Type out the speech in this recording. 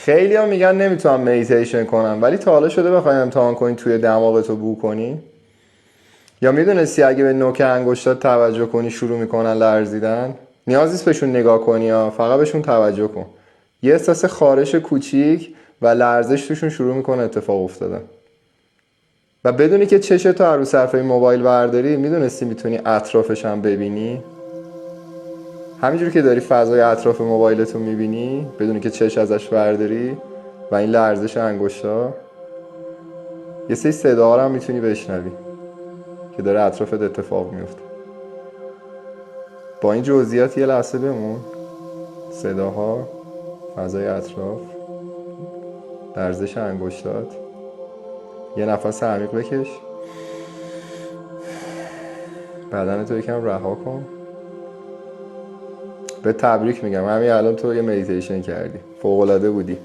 خیلی ها میگن نمیتونم مدیتیشن کنم، ولی تا حالا شده بخوای امتحان کنی توی دماغتو بو کنی؟ یا میدونستی اگه به نوک انگشتات توجه کنی شروع میکنن لرزیدن؟ نیاز نیست بهشون نگاه کنی ها، فقط بهشون توجه کن. یه احساس خارش کوچیک و لرزش توشون شروع میکنه اتفاق افتادن. و بدونی که چشتو رو صفحه موبایل برداری، میدونستی میتونی اطرافش هم ببینی؟ همینجوری که داری فضای اطراف موبایلتو میبینی بدونی که چش ازش برداری و این لرزش انگشتا، یه سری صدا هم میتونی بشنوی که داره اطرافت اتفاق میفته. با این جزئیات یه لحظه بمون. صداها، فضای اطراف، لرزش انگشتات. یه نفس عمیق بکش، بدنتو یکم رها کن. به تبریک میگم، همین الان تو یه مدیتیشن کردی، فوق‌العاده بودی.